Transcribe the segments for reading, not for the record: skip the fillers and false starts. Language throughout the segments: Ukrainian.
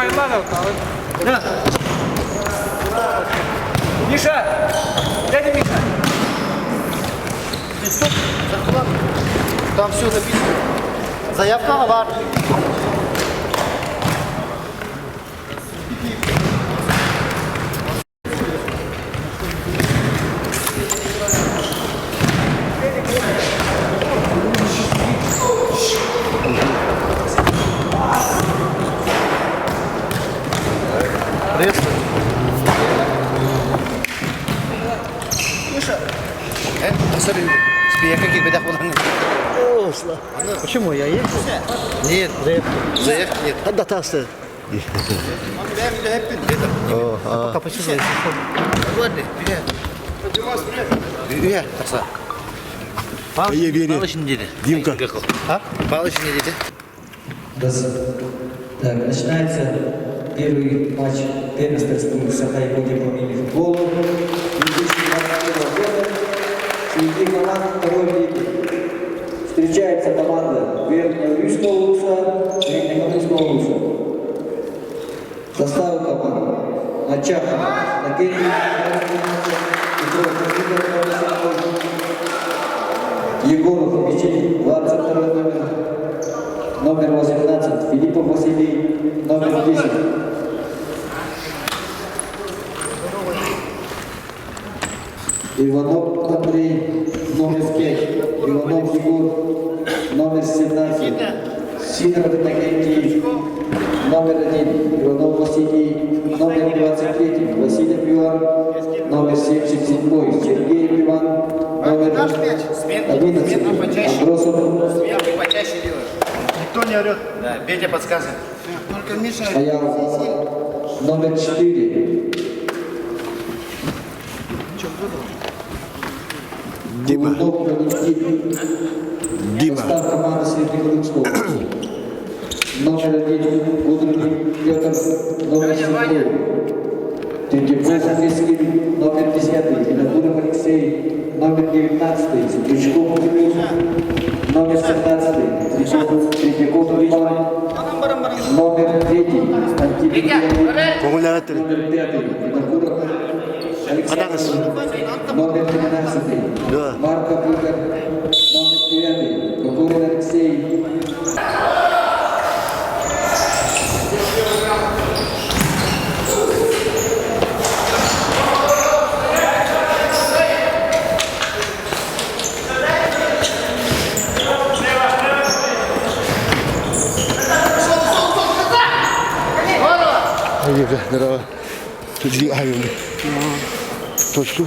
Майланов, да. Миша! Дядя Миша! Там все написано. Заявка var. Каких бедах Почему я есть? Нет, заявки нет. Когда тасты? Пока почему? Üye kasa. Балыч не dedi. Димка. Балыч не dedi. Так, начинается первый матч первенства Республики Саха-Якутия по мини-футболу 2021 года среди команд второй лиги. Встречается команда Верхнего Рижского Луса, Среднего Рижского Луса. Составы команд: Мачаха, Накерин, Егоров Мичей, 22 номер 18, Филиппов Василий, номер 10. Иванов Андрей, номер 5, Иванов Егор, номер 17, Сидоров Иннокентий, номер 1, Иванов Василий, номер 23, Васильев Иван, номер 77, Сергеев Иван, номер 11, Андросов. Никто не орет. Да, Петя подсказывает. Только Миша. Стоял номер 4. Дима. Дима. Состав команды Среднегородского. Номер 1 Гудрин Петр, номер 7. Третьяков Андрей, номер 10. Виногуров Алексей, номер 19. Стричков Плюс, номер 17. Третьяков Иван, номер 3. Көңіл әреттір. Номер 5. Виногуров Александр, номер 13. Да. Марко Игорь, номер 9. Кокорин Алексей. Ага, здорово. Тут двигаем. Точку.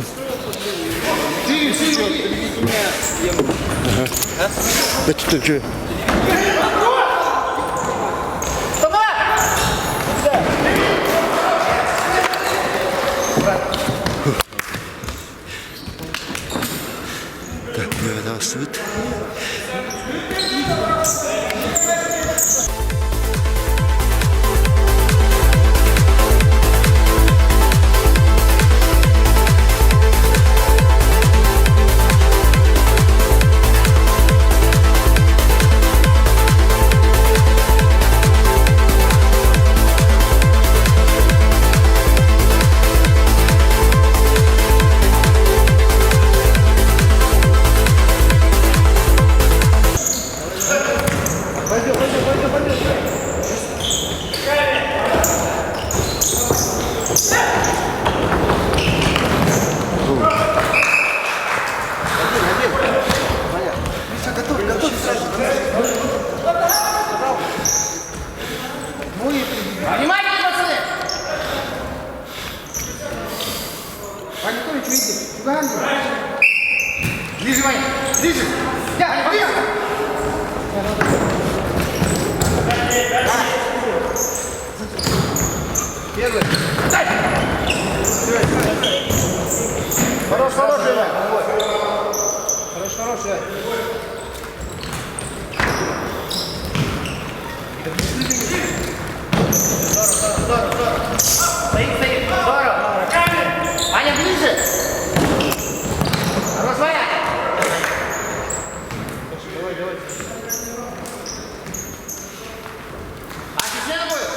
Ага. Это что? Так, здравствует. Внимание, пацаны! Панькович, видите? Ближе, Ваня! Ближе! Я, поехали! Первый! Дай! Хорош, Ваня! Хорош, Ваня! Стоит. Здорово. Ваня, ближе. Хорош, Ваня. А, ты следом будет?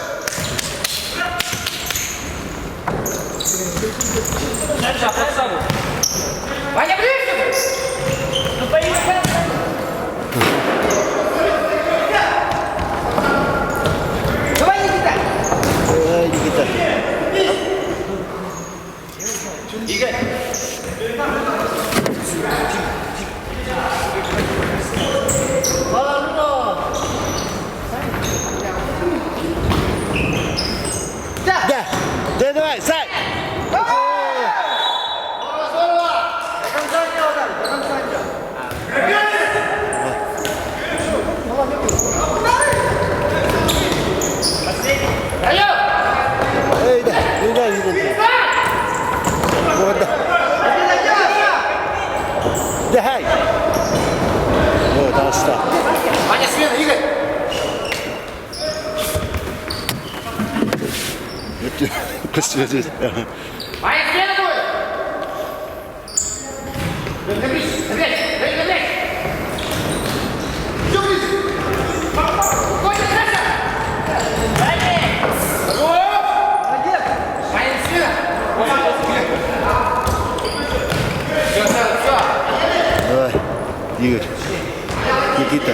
Давай. Вот, оставь. Ваня, смена, Игорь. Костя здесь. Ваня, смена будет. Напрячь, напрячь, напрячь. Все ближе. Уходи, Саша. Ваня. Молодец. Ваня, смена. Все, все. Давай, Игорь. Никита.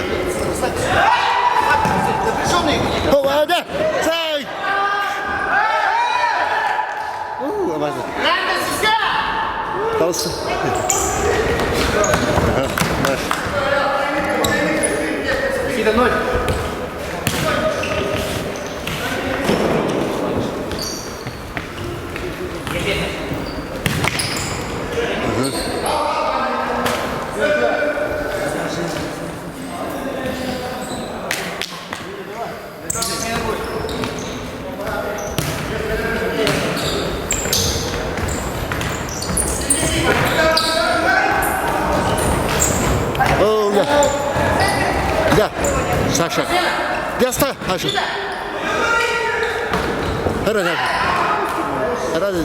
Напряженный. Помада! Сай! Ладно. Надо сюда. Толстый. Ага, наш. Сида 0. О, да. Да, Саша. Ясно, Саша. Рада. Рада.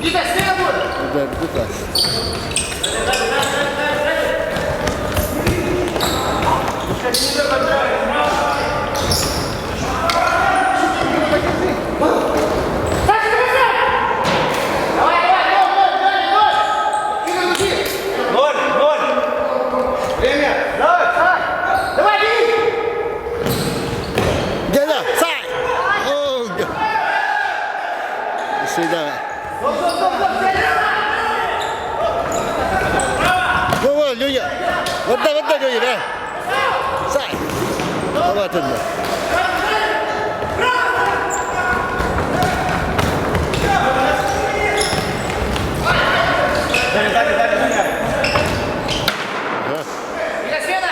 Гита, смена будет. Да, да. Давай, давай, 0. Игорь, уйди. 0. Время. Давай, беги. Деда, Сай! О, да. До свидания. Во, Люня. Вот да, Люня, да. Сай. Вот он. Гита, смена.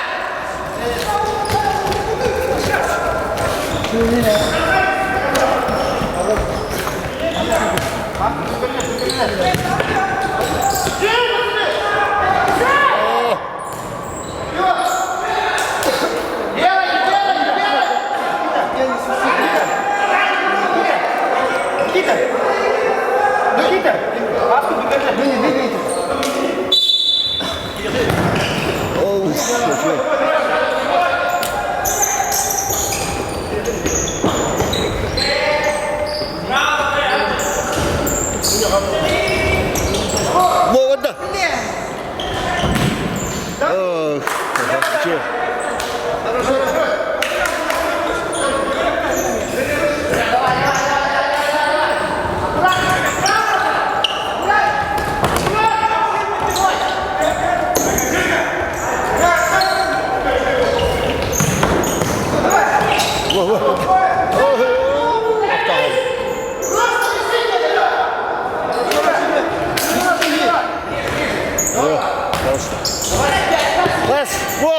Оу, слушай. Вот, да. Ох, че? Раз, во!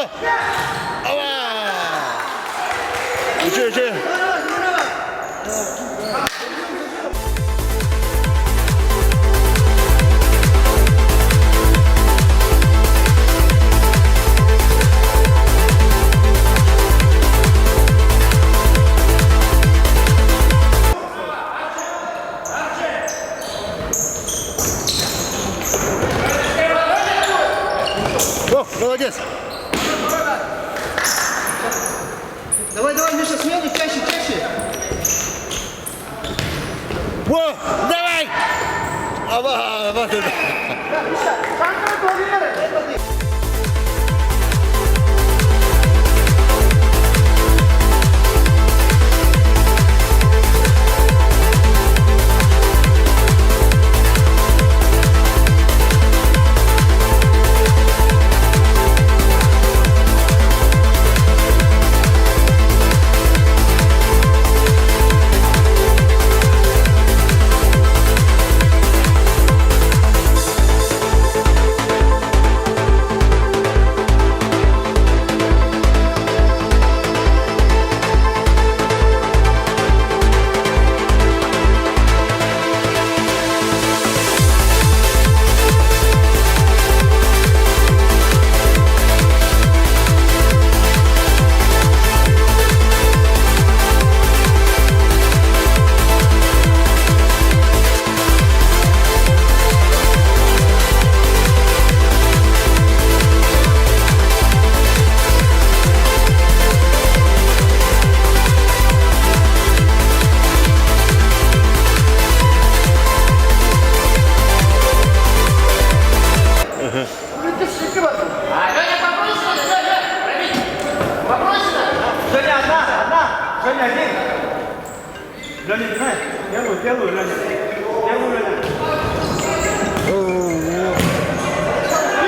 Ава! Учи. О, молодец! Давай, Миша, смену чаще. Во, давай! Ава, вот это.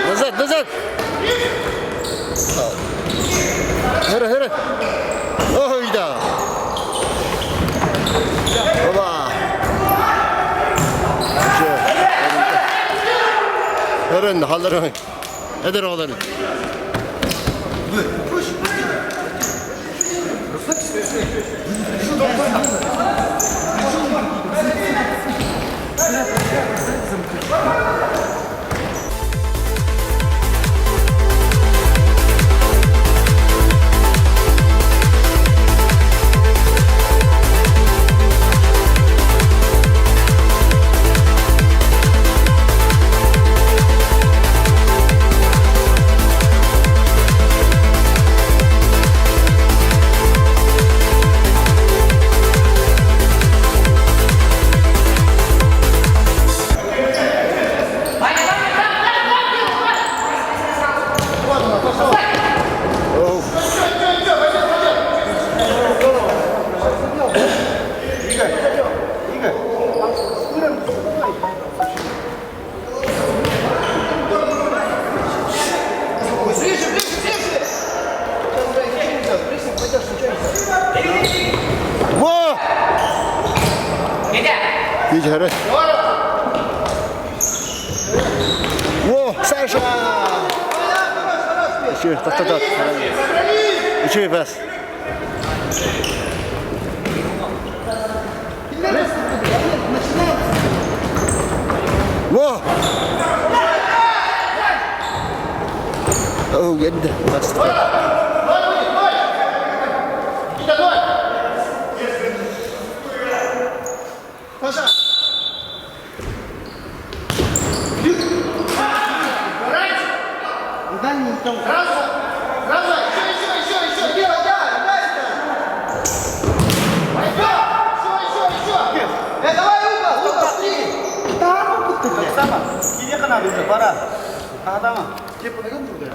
Назад, назад. Гири, гири. Ой, да. Опа. Hörün, halırın. Edir oğlanı. Ближе, ближе, ближе! Сейчас, ближе, пойдешь, случайно. Во! Федя! Видь, гири. Во, Саша! Еще, так. Еще и без. Во! О, geldi. Bastı. Паша! Дальний там. Раз, еще! Делай, да! Давай, угол, смотри! Там, тут ты, Sama, kiriye kadar durdu para. Adama. Тебе по ногам ударил?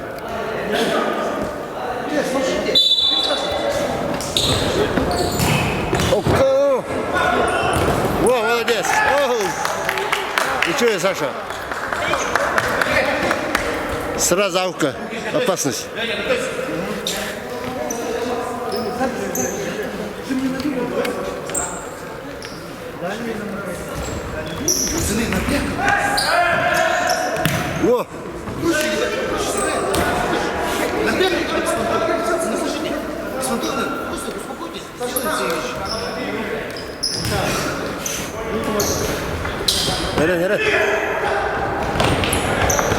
Нет, смотрите. Око! Во, молодец! Оу! Ничего, Саша. Сразу аука. Опасность. Во! Nereye?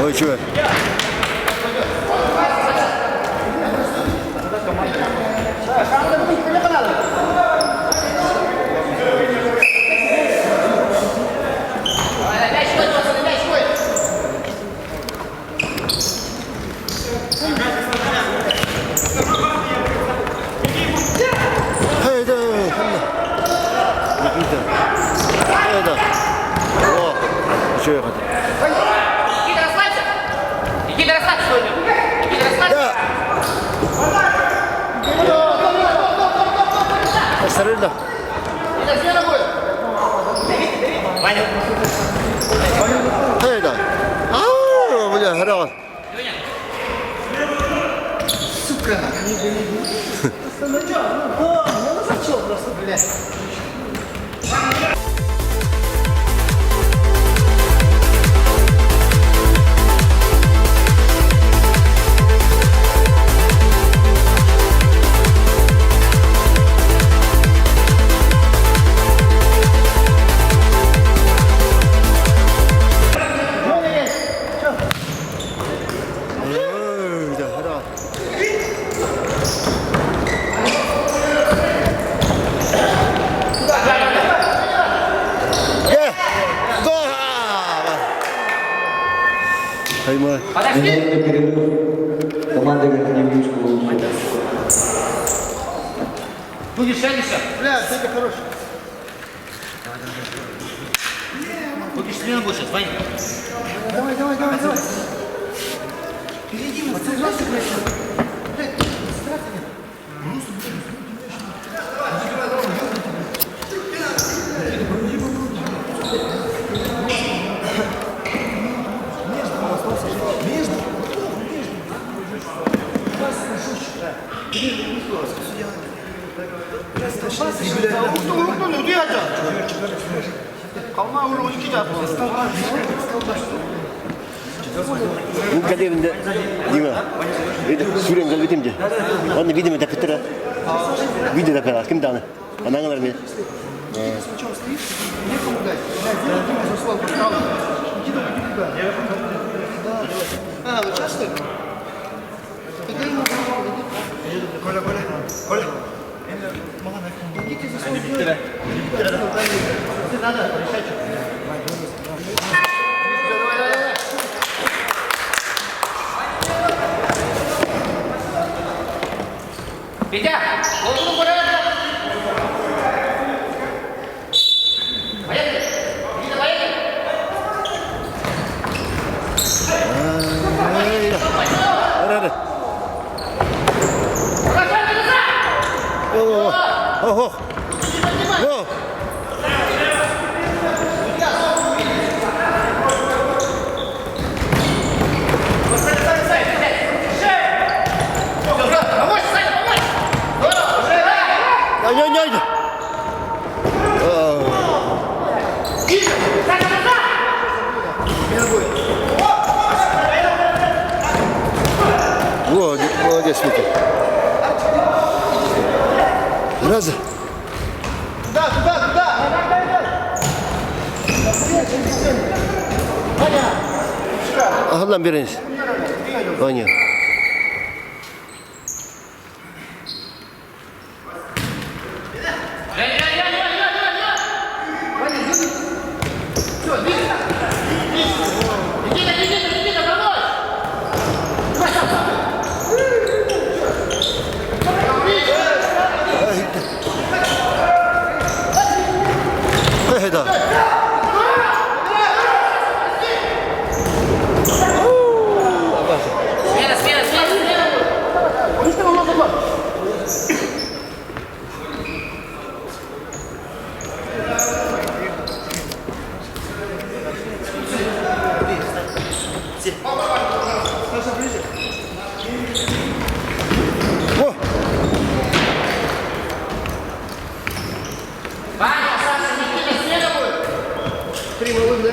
Ой, чего? Мяч ходит, пацаны, мяч ходит! Hayda! Hayda! О! Чего я хотел? Никита, расслабься! Никита, расслабься сегодня! Никита, расслабься! Да! Посмотри, Никита, смена будет! Ваня! Hayda! Ау, бля, хорош! Сука! Ну что, я зачем просто, блядь? Ой, да, хорош! Hayma. Минутный перерыв. Команда не получила. Будешь шагиться? Бля, это хороший. Будешь смена будет сейчас, Ваня! Давай. Перейди, мы согласны, блядь, страха нет. Kalma öyle 12 yapma. Bu kadevinde Dima. Sürem gel bitimce. Onu video da pitira. Video da pera. Kim tane? Anangalar mı? Причем стоит, некому дать. Дима заслал, пожалуйста. Никита, иди туда. Да. А, вот сейчас что ли? Тогда ему Коля. Идите за свой дело. Не надо, решать. Петя, голову порядок. Поехали. Никита, поехали. Hadi. Красавчик, назад. Oh. Oh. Помочь, Саня, помочь. Здорово. Ай. Саня, назад. Вот, молодец, Витя. Раз. Туда. Ahlan biriniz. Oynuyor. Никита, помочь. Hayda. Смена. О. Ваня, Саша, Никита, смена будет. Три малых, да?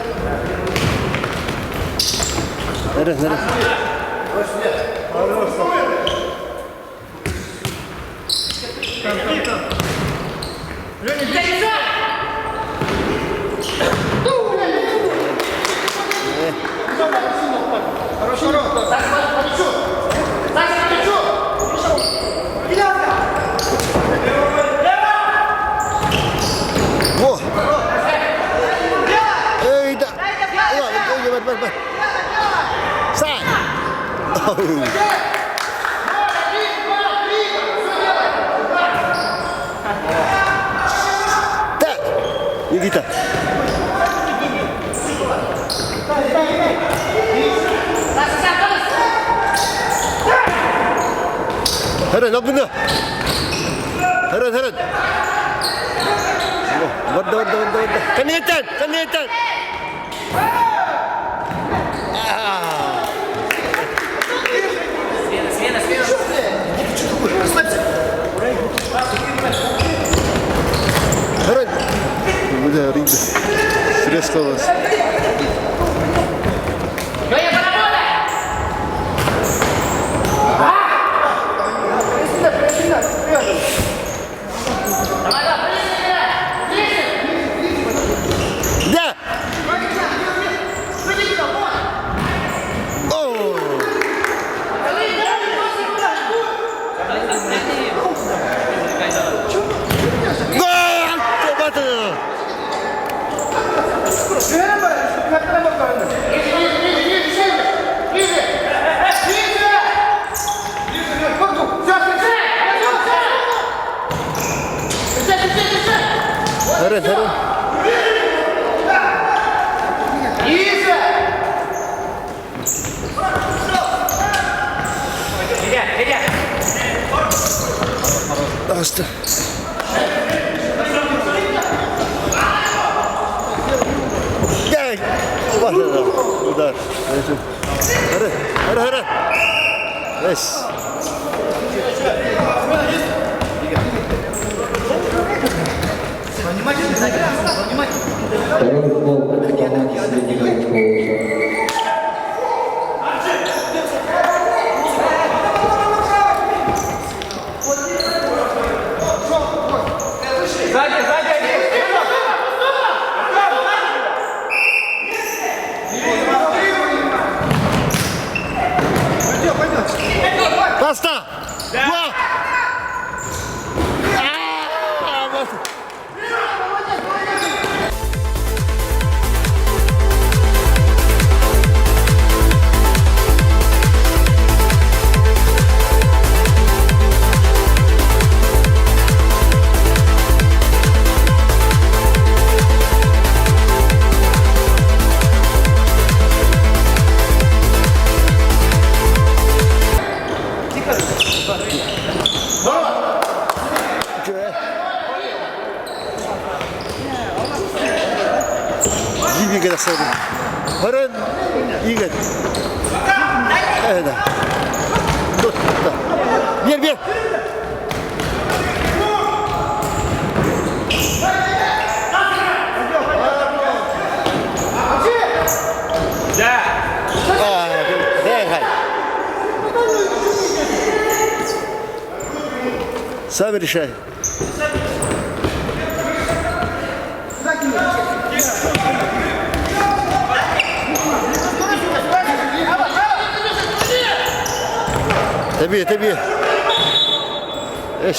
Nerede? Никита, Хорошо. Саша, по плечу. О. Hayda. Ulan, bak. Sağ. Так. Никита. Heren, al bunu. Heren. Vada. Kaniatan. Смена. Heren. Bu da ringde. Stres kalmaz. Леня, поработай. Давай, ближе. Да. О. Gol! Tomato. Heren. Федя. Bastı. Gel. Başladı. Udar. Hadi. Yes. Внимательно. Второй гол команде Среднего Колоса. Баста! Два! Gibi kadar saydım. Harun iyi gel. Evet. Dur. Bir. Sabır şey. Tabii. Eş.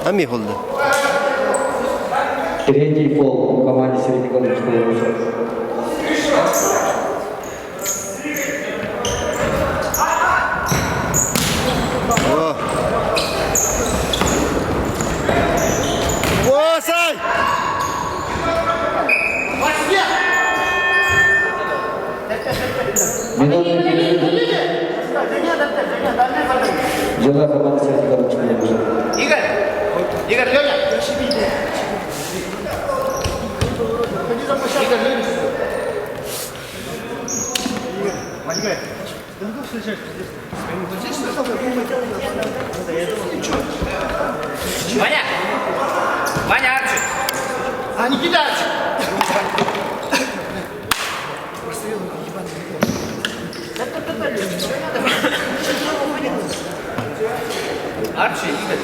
Ами oldu. Третий фол команде Среднего Колоса. Осай! Минутный перерыв. Дела команды Среднего Колоса. Игорь, Леня. Ваня, Арчи. А, Никита! Арчи, Игорь.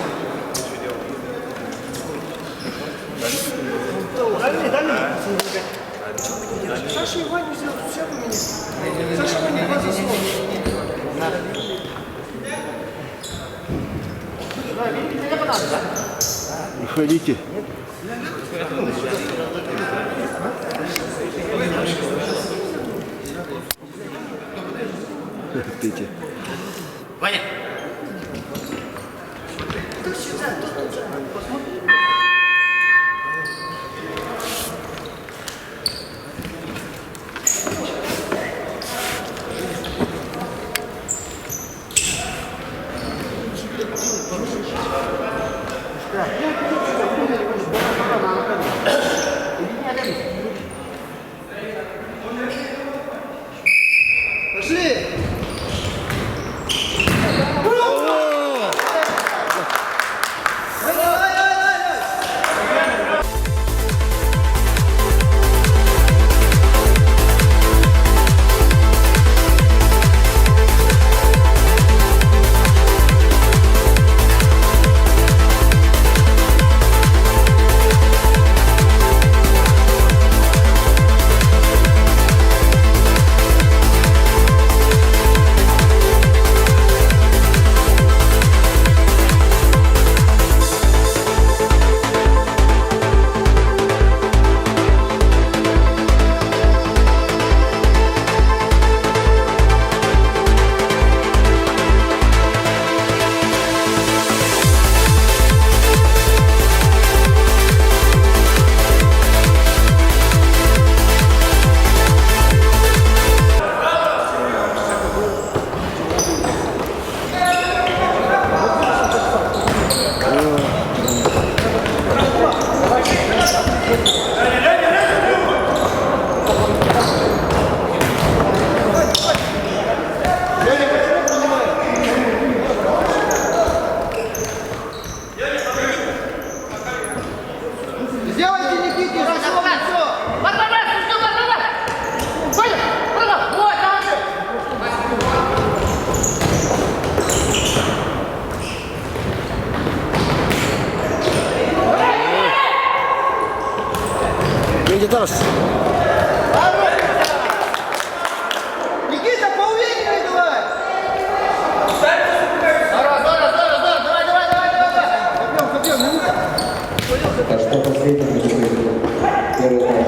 Саша и Ваню сделал, все поменял. Саша и Ваня два заслуги. Уходите. Пейте. Ваня. Пошли! Иди, Тарас. Никита, поувереннее давай! Забьем, минута. Так что последний мячевой. Первый тайм.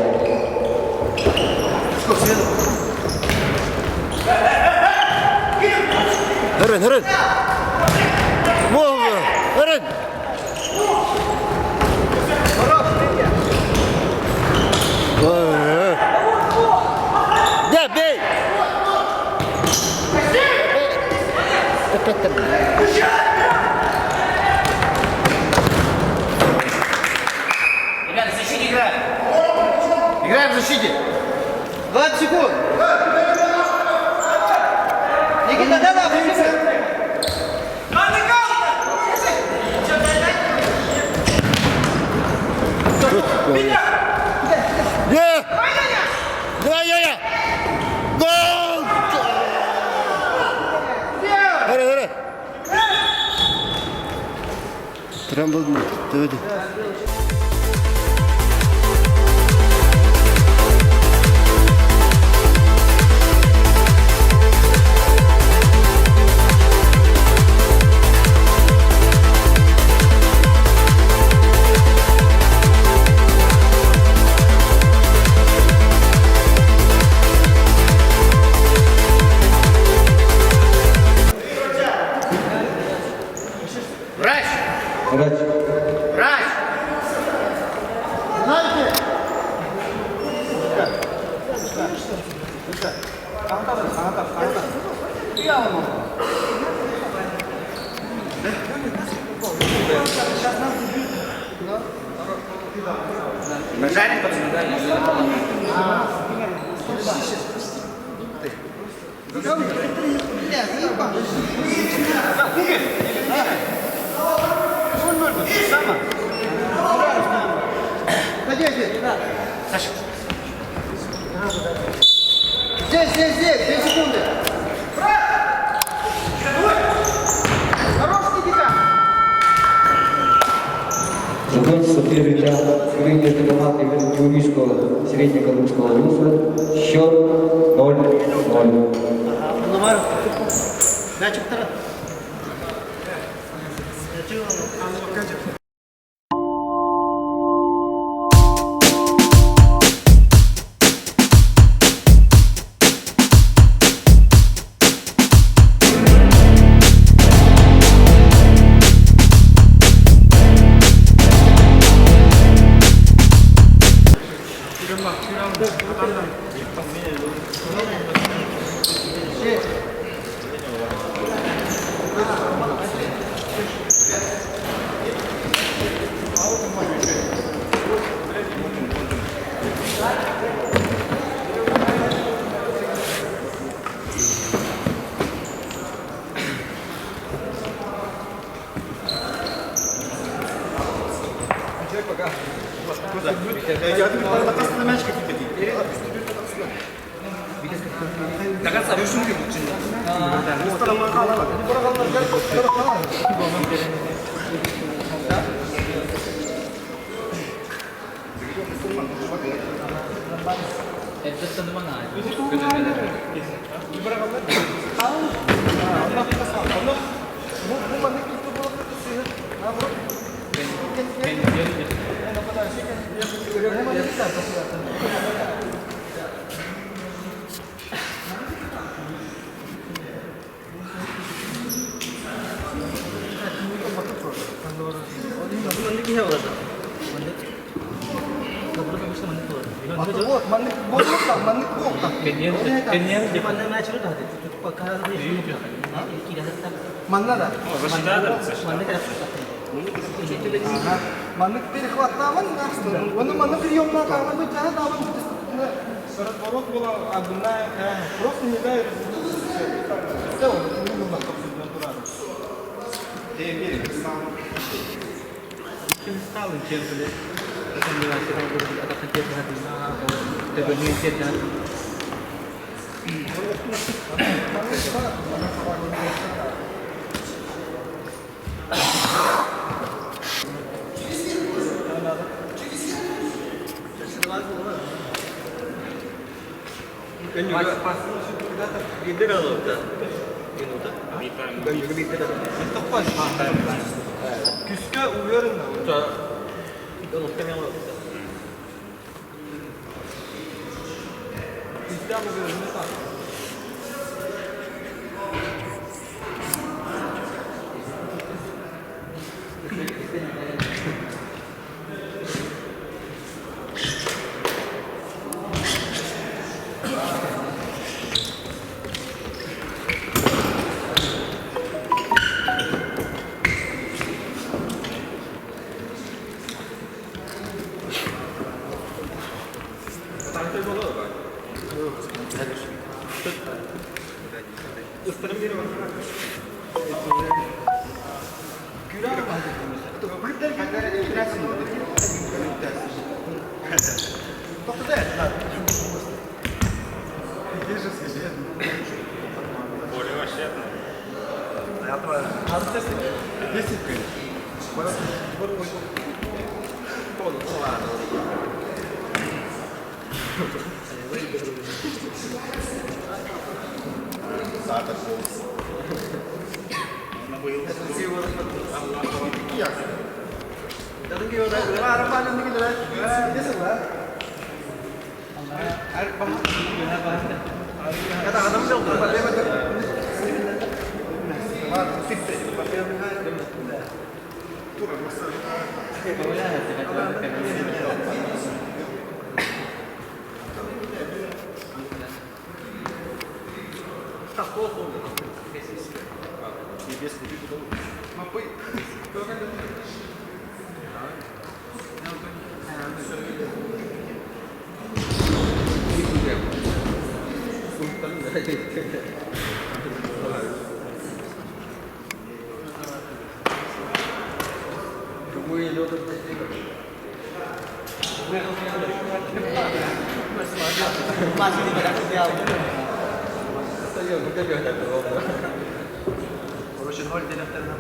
Hırın. Vur. Hırın. Gel bey. Ребята, в защите играем. Играем в защите. 20 секунд. Никита, давай, прибегай. Ye. Давай, я. Гол. Hırı. Trambolun dövdü. Врач! Врач. Врач! Знаете? Жарим, Где? Саша. Здесь, 2 секунды. Хорош, Никита. Закончился первый тайм игры между командой Юрийского среднеколымского вуза. Счет 0-0. Датчик второй. До конца. Маннык перехват таван, оны маннык прием на таван, быть жара таван. Разворот была одна, просто не дай. Все, не нужно натурально. Dan juga pas kita leader loh udah. Dan juga leader. Tepat. Küska uyarın da. Udah. Itu nukten yang lo. Kita mau bilang apa? Masih di badan ideal. Ocean Hall din after na.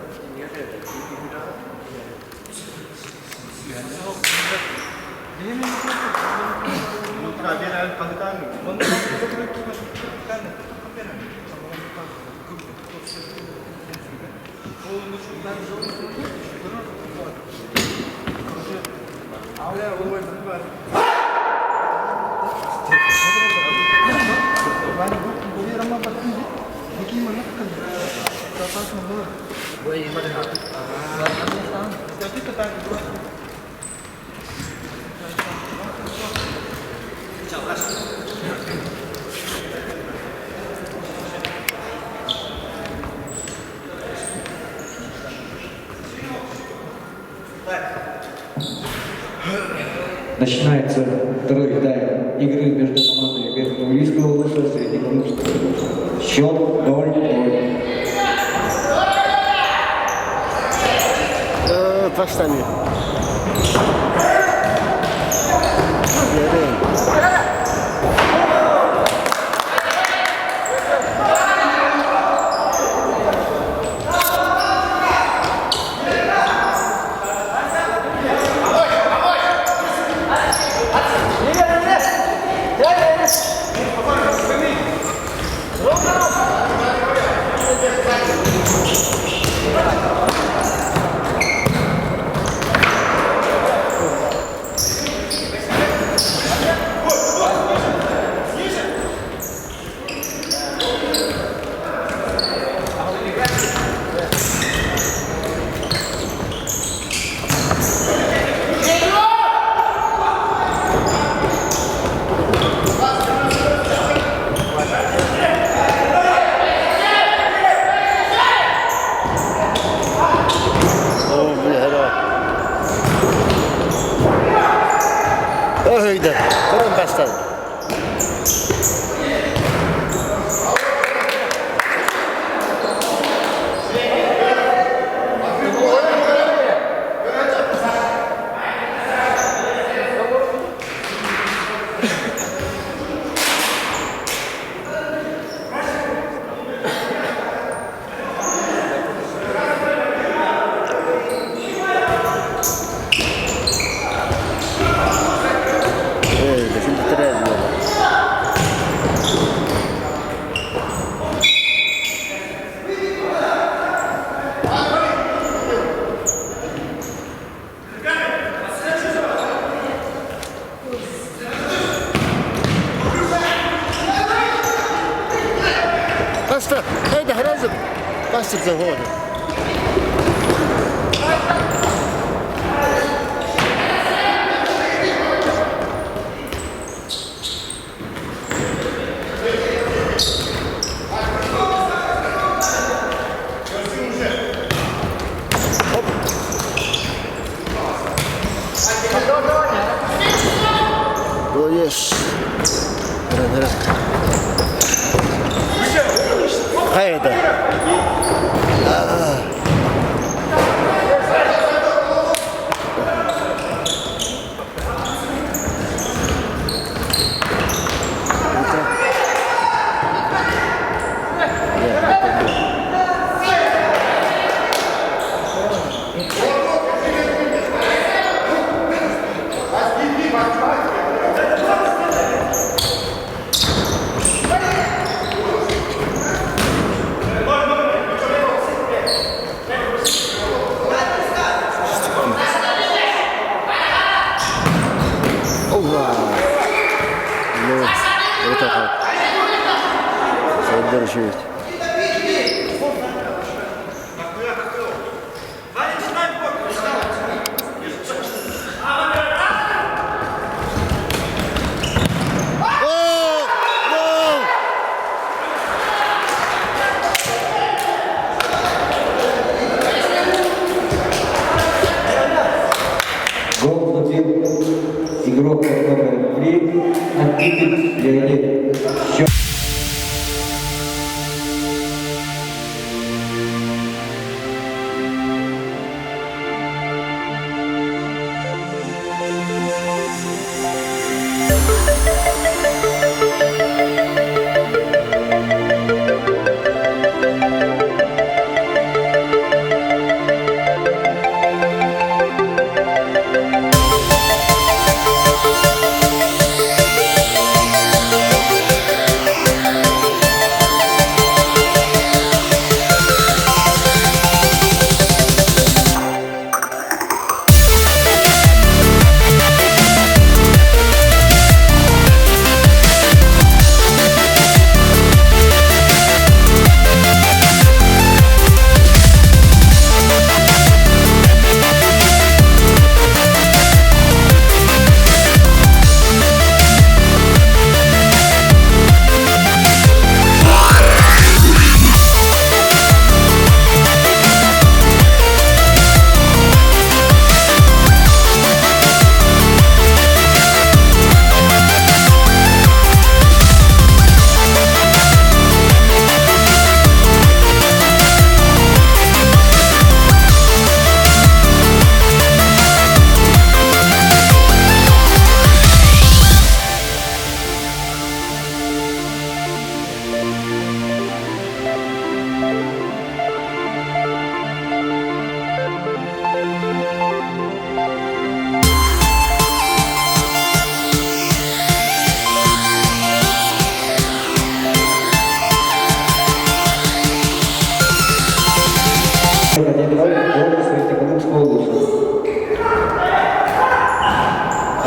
Начинается второй тайм игры между командами Верхнего Лийского лосося и Калужского. Счет 0-0. Taşlanıyor. Öyle. Durun baştan. Şimdi bitirelim. Быстро! Haydi разом! Быстро годы. Молодец. Haydi. Allah. Ну, вот так вот. Дальше есть. Гол забил игрок номер 3 Антипин Леонид.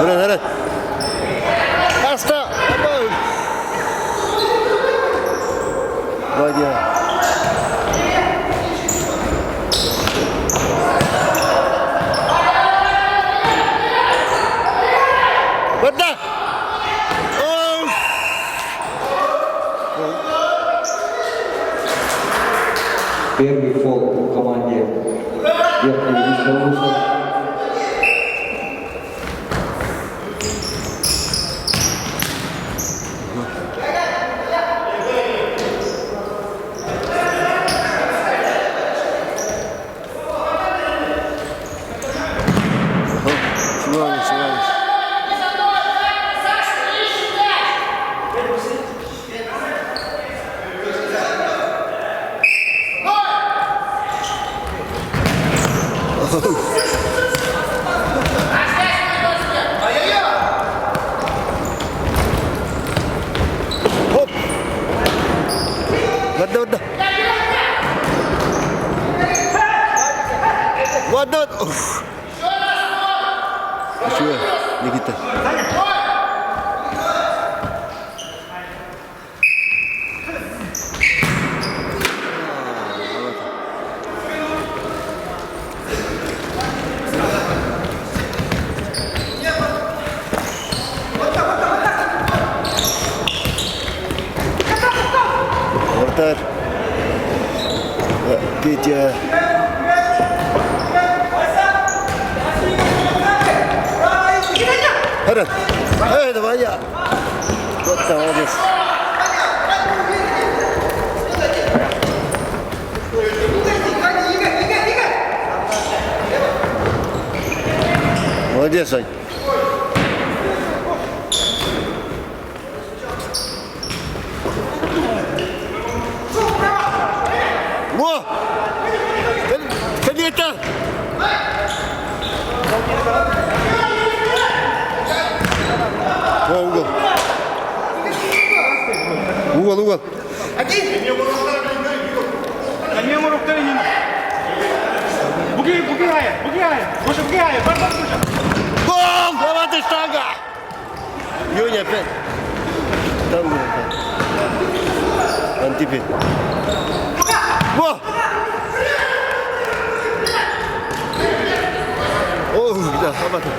Evet. Hasta. Vay ya. Burada. Первый фол в команде Верхнего Вишневуса. Вода. Вода. Еще, Никита. Петр. Петя. Харат. Эй, давай я. Вот там, молодец. Молодец, Сань. Во! Калита! О, угол. Угол. Анема рукой не. Буги гає. Може буги гає. Гол! Давай штанга! Юня опять. Там был опять. Антипе. Во! Ох, да, обратно.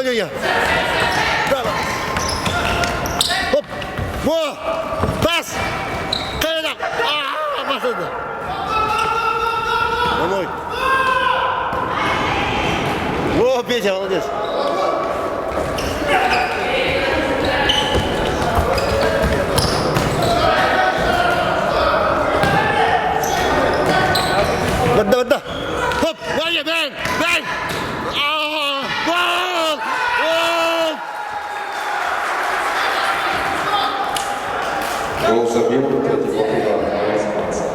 Володя! Браво! Хоп! Во! Пас! Кайда! Басады! Домой! Во, Петя, молодец! Вода! Хоп! Ваня, бэнь! Гол! Гол забил против Окружа.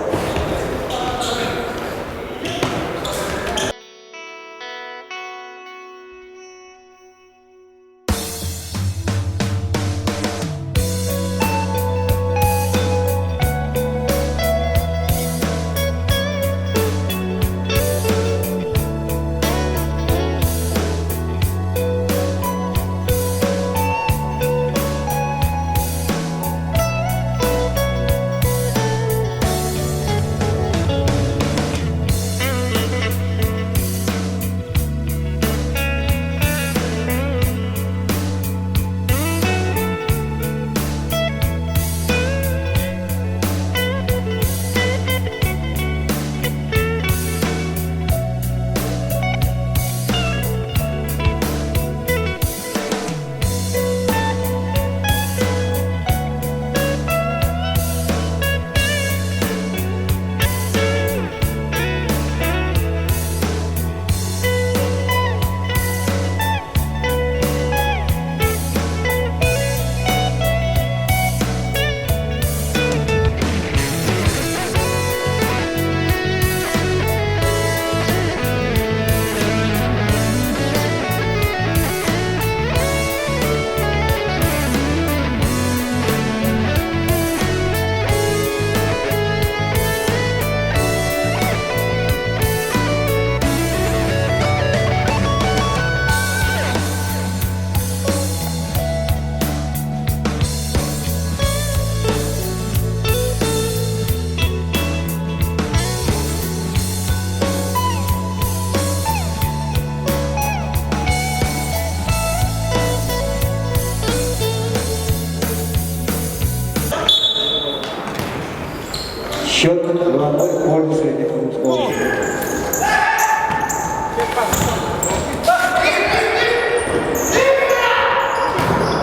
Счет 2-0 в пользу Среднеколымского луза.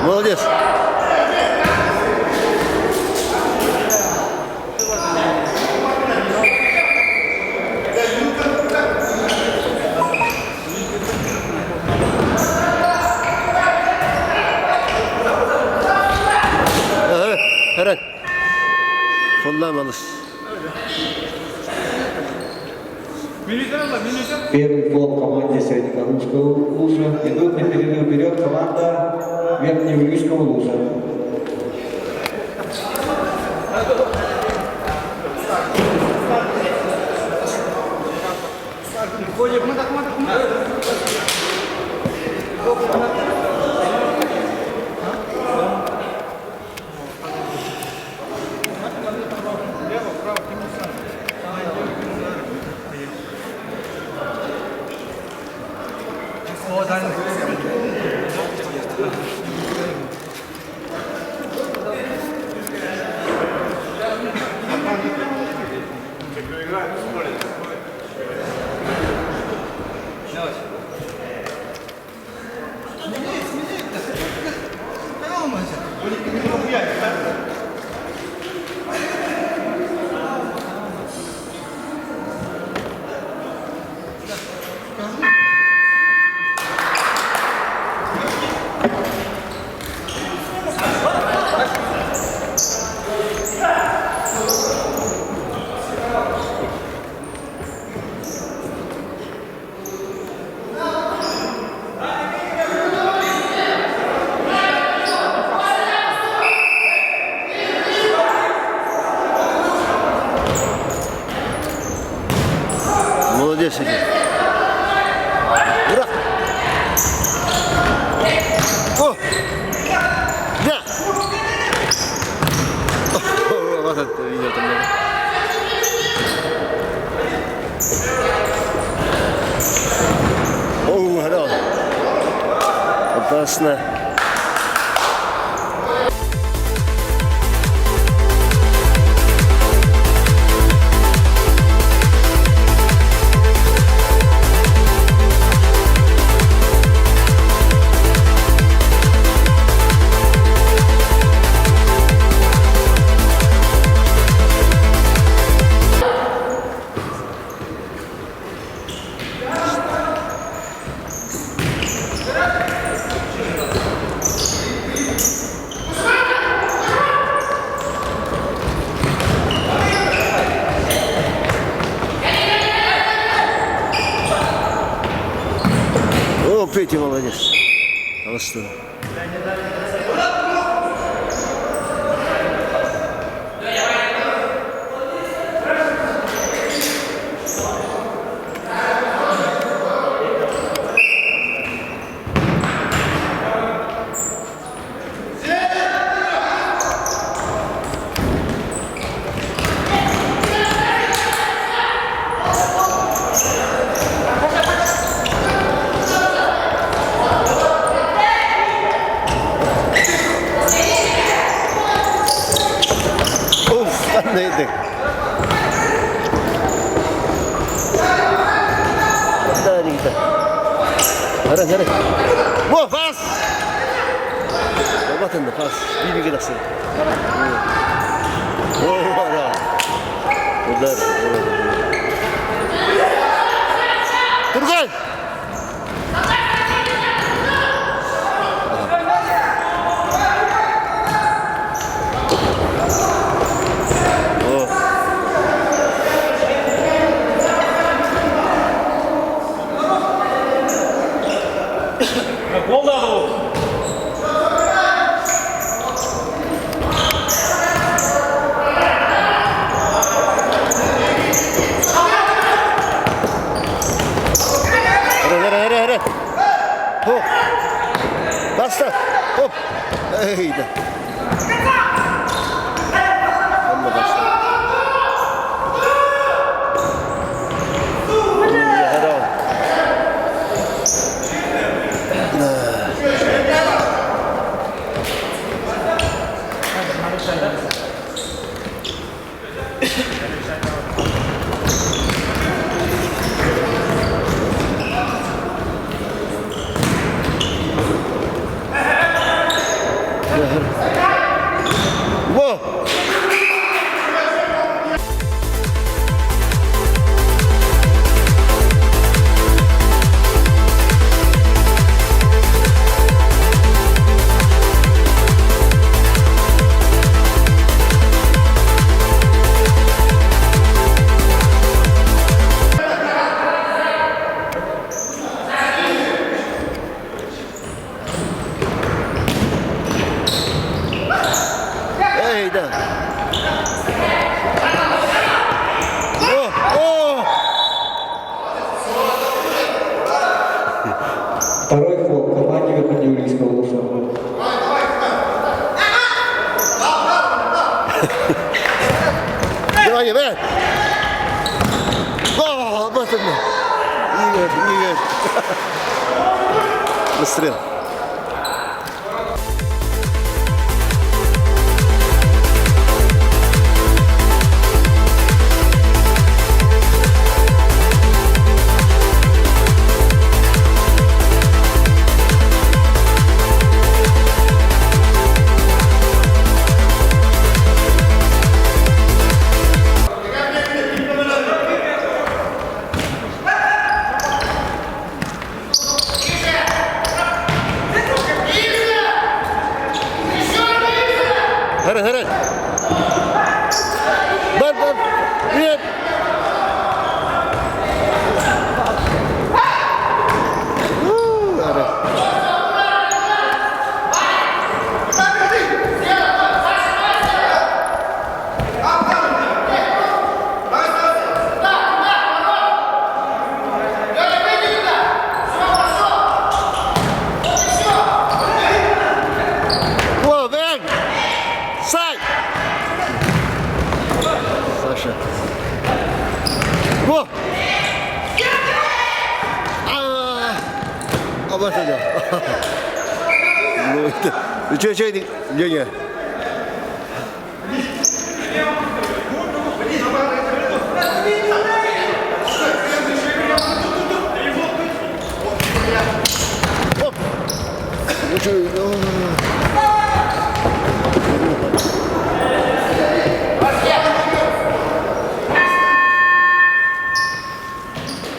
Молодец. Ага, Харан. Фолламалыс. Первый гол команде Среднеколымского луза. Идут на перерыв вперед команда Верхнеуфимского луза. Молодец, Игорь. Ура! О! Да! О, вот это видео там. О, хорошо. Опасно. О, Петя молодец. А вот что? Neydi? Hadi gidelim. Hadi. Bu pas. Bakın da pas. Bir gidersin. Oh, valla. Uдар. Turgay. Hadi. Hop. Basta. Hop. Eydi. Amma basta. Hadi. быстрее. О! Второй фол команде Верхотурьевского Луса. Давай, давай. О, вот это. Игорь. Быстрее. Hadi. Bak. Нет. Hadi. О, Вен! Сай! Саша. О! Вот это. Ну это. Ну что, не. Оп! Ну что,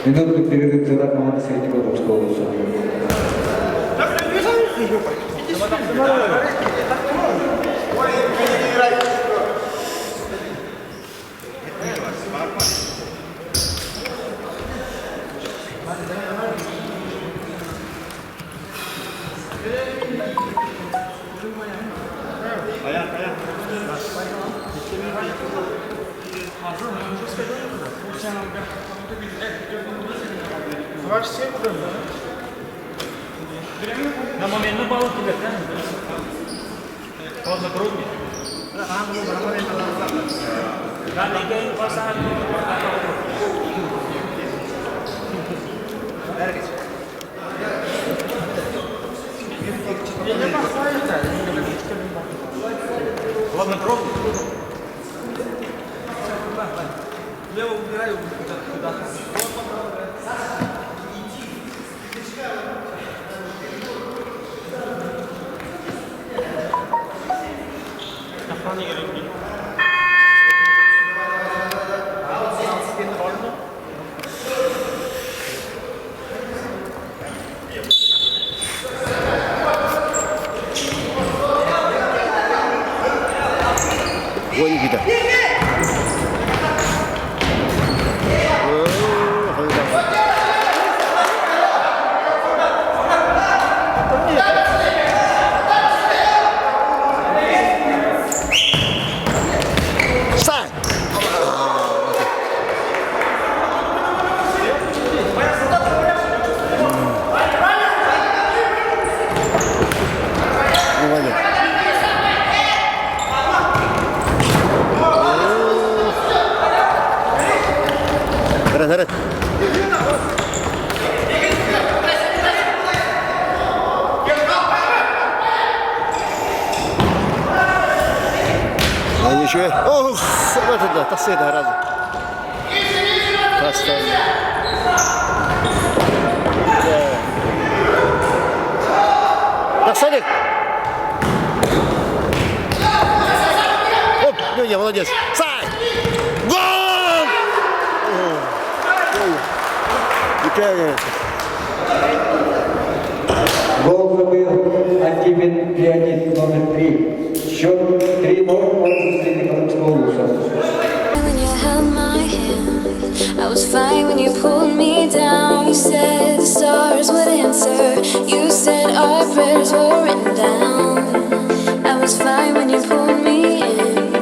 Минутный перерыв для команды Среднегородского Луса. На момент на балу тебе, да? Поздно круги. Да, не pasangan. Ладно, круги. Я убираю туда. Ой, видно. Народ. А ничего. Ох, вот это, тасы это раза. Поставили. Тасалик. Оп, Леня, молодец. Сай! Гол! Гол забил Антипин Леонид, номер 3. Счет 3-0 в пользу Среднегородского Луса. When you held my hand, I was fine when you pulled me down. You said the stars would answer. You said our prayers were written down. I was fine when you pulled me in.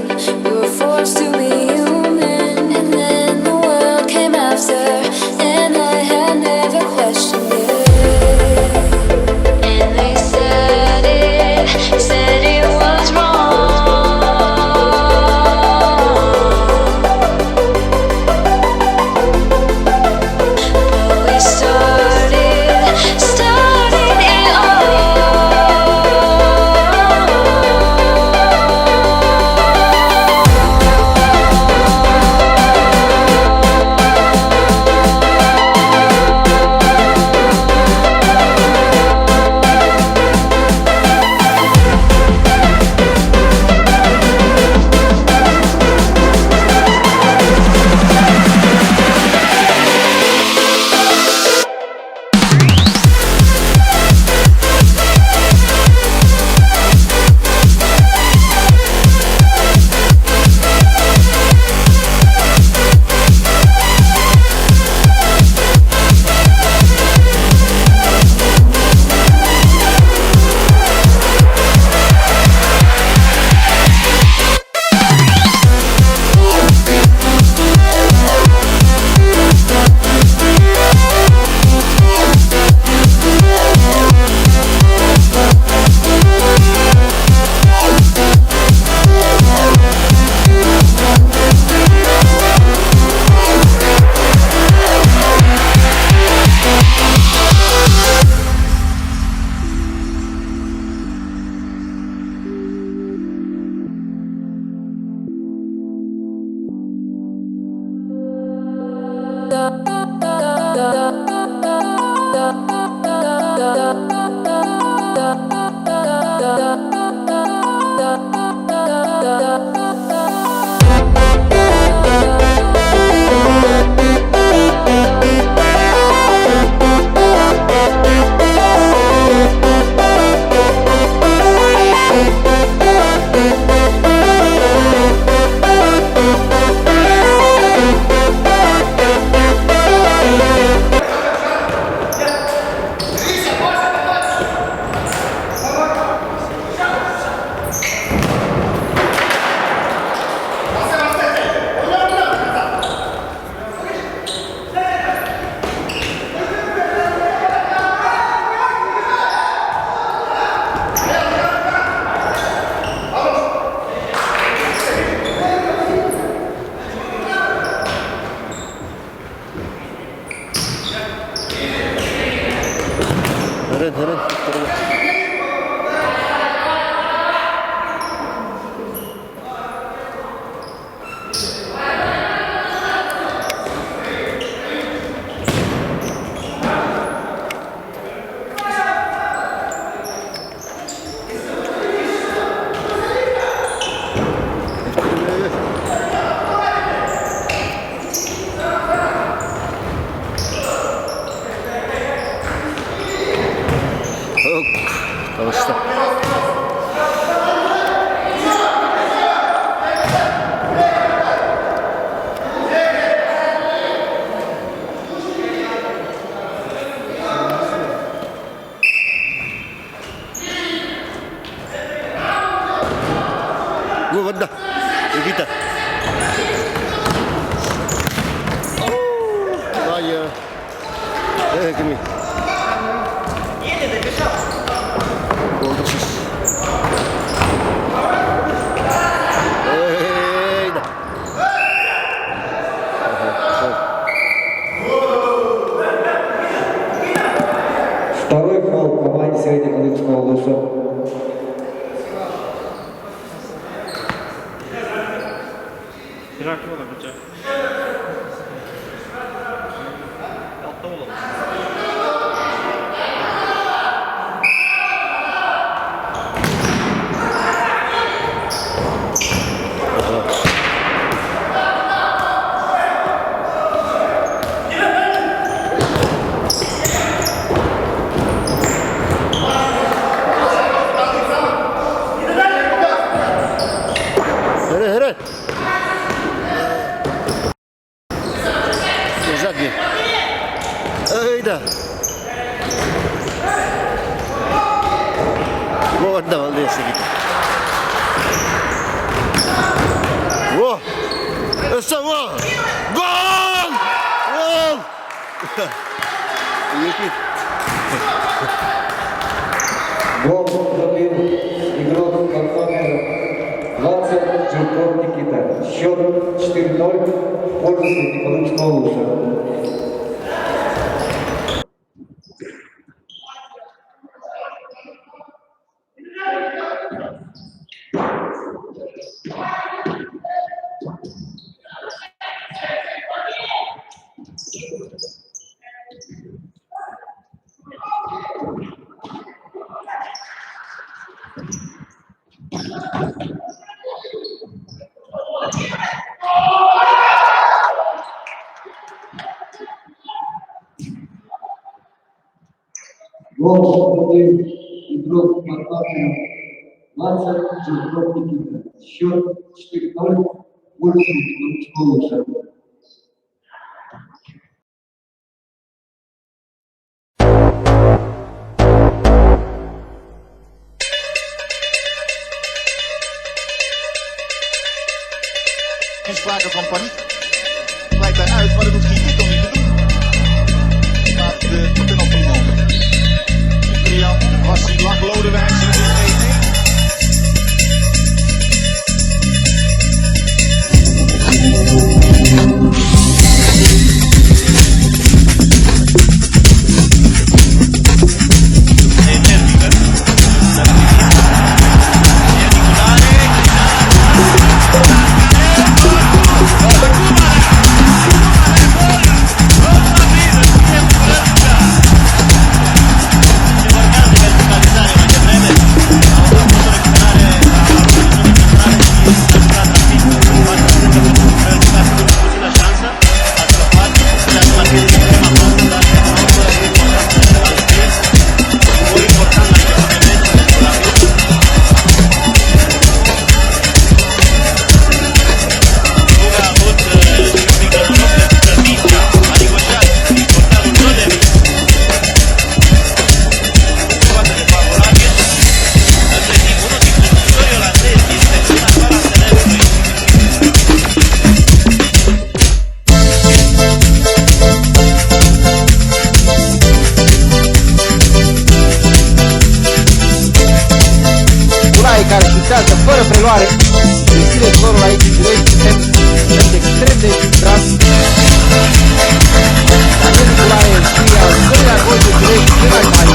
Çalıştı. Bu vada. Kita. Vaya. Kimi? Oldu siz. Eyda. Второй фол в команде Среднеколымского Луса. Bırak yola bıçak. Altta olalım. Hele. Zadnji. Eyda. Voda valjda se vidi. Vo! Samo! Gol! Gol! Гол забил игрок компании 20 Жирков Никита. Счет 4-0 в пользу Среднеколымского Луса. Гол забил игрок компании 20 Жирков Никита. Счет 4-0 в пользу Среднеколымского Луса. Geen sprake van paniek. Lijkt daaruit, maar dat hoeft geen dit om niet te doen. Laat de penalty nemen. Ciprian, Wassi, Lang, Lodewijk, 1-1. Nicolae care șutează fără preluare. Deschide scorul aici, direct, merge extrem de tras. Daniel Nicolae scrie al doilea gol de direct, cel mai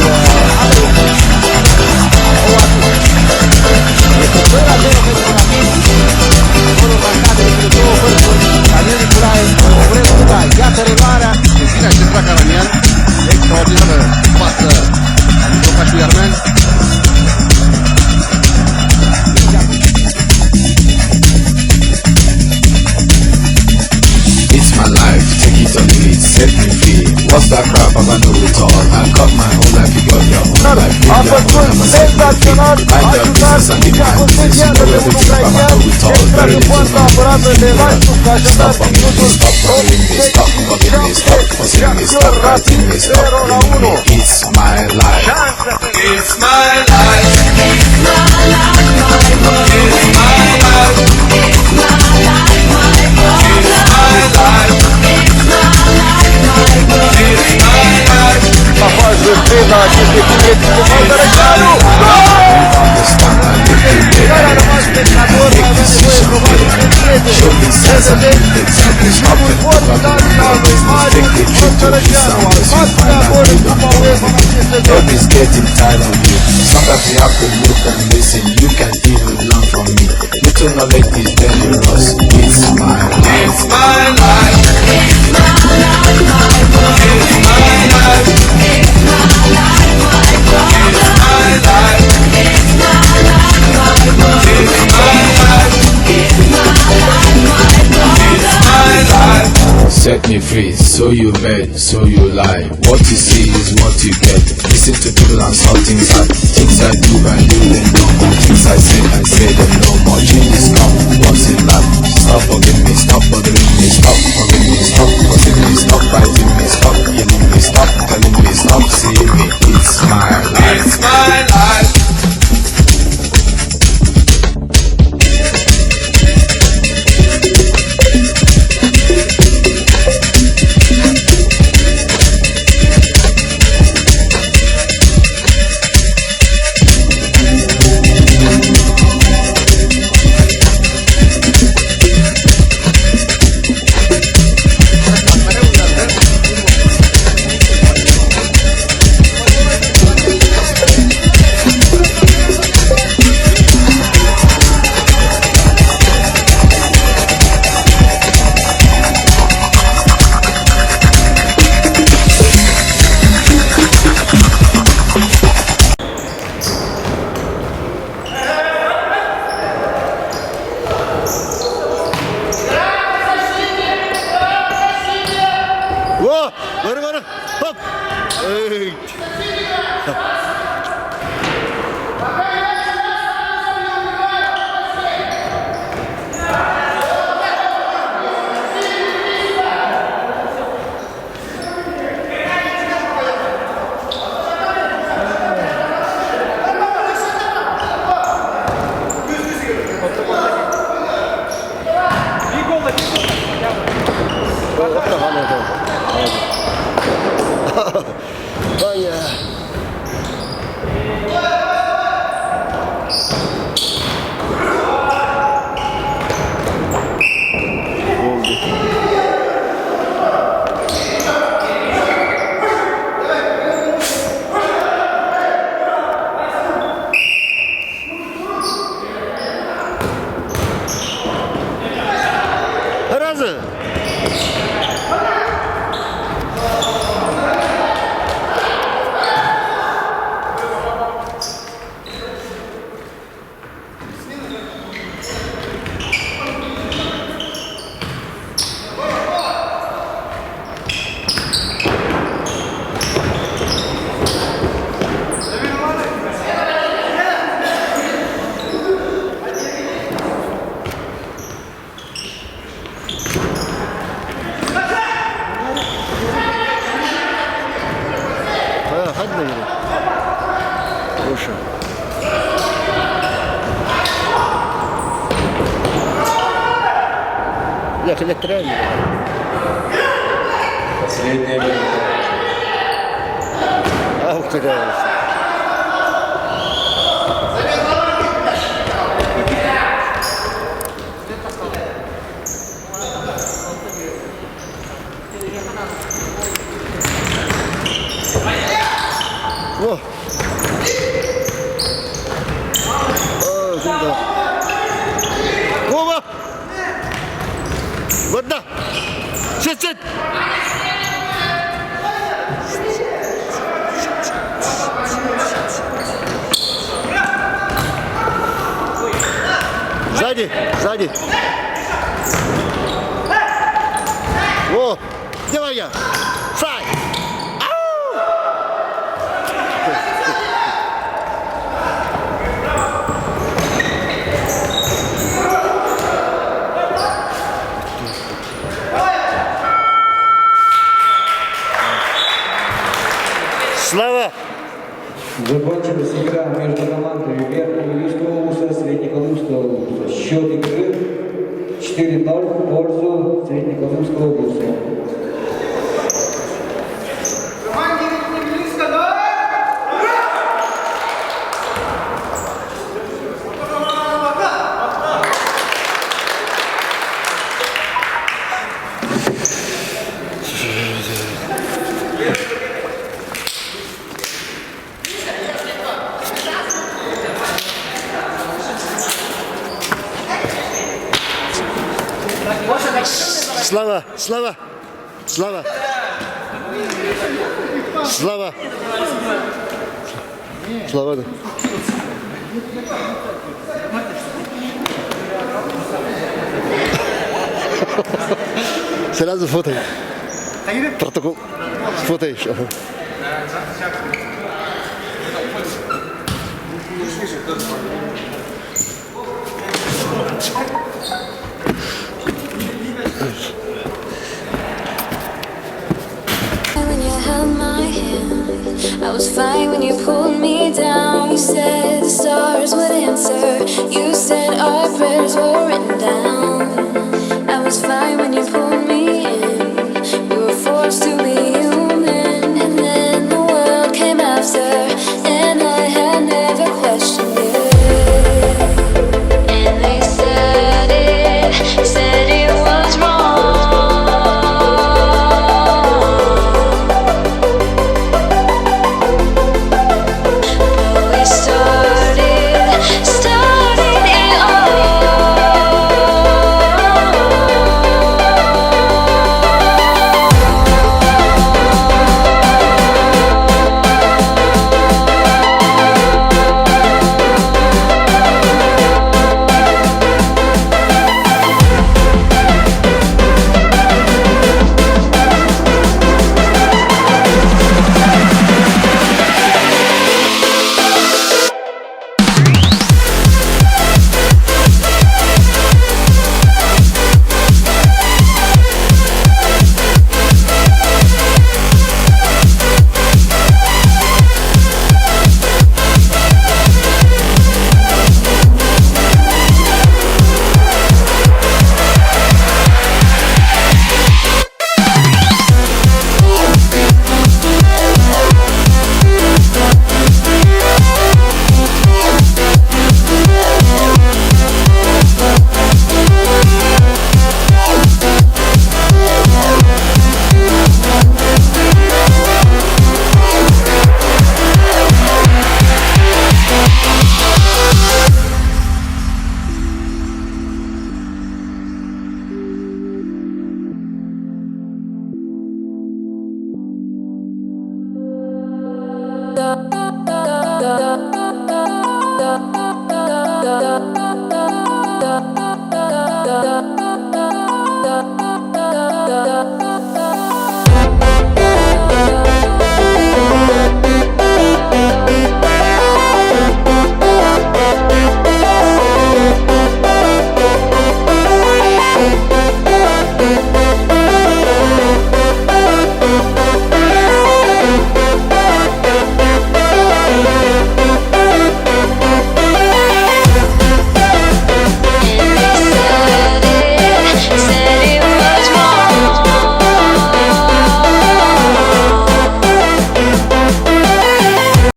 are o atu. Este 2-0 pentru Rapid. Golul marcat de cele două părțuri. Daniel Nicolae, Obreu, iată reluarea. Bine a centrat Caranian. Extraordinară pasă a lui Tocașul Iarmen. It's my life, take it or leave it, set me free. What's that crap? I know it all. I got my whole life, you got your own life. A făcut senzațional, a ajutat Nica Constantia de pe ucrainian, extra de poartă apărată de Laștuc, a ajutat minutul 87 și Rapid 0-1. It's my life. It's my life. It's my life, my world. It's my life. It's my life, my world. It's my life. It's my life, my world. It's my life. A fost justița acestei echipei de Măldărășanu. Care a rămas spectator, mai avea nevoie probabil de încredere. Primul gol dat al lui Marius Măldărășanu, al patrulea gol în Cupa UEFA în acest sezon. Nobody's getting tired of you. Sometimes you have to look and listen. You can even learn from me. Little knowledge is dangerous. It's my life. It's my life. It's my life, my world. It's my life. It's my life, my world. It's my life. It's my life, my world. It's my life. It's my life, my world. It's my life. Set me free, so you bet, so you lie. What you see is what you get. Listen to people and saw things I do and do them no more. Things I say them no more. Changes come once in life. Stop forgiving me, stop bothering me, stop forgiving me, stop forgiving me, stop fighting me, stop yelling me, stop telling me, stop seeing me. It's my life. It's my life. Hop! Ey! Для тренера. Последняя минута. Ух ты, Сзади, сзади. О, давай я. Сай. Слава! Закончилась игра между командами Верхнего Уса, Среднеколымского Уса. Счет игры 4-0 в пользу Среднеколымского Уса. Слава! Слава! Слава! Слава! Слава! Да. Сразу фотай. Протокол. Фотаешь. Ага. When you held my hand, I was fine when you pulled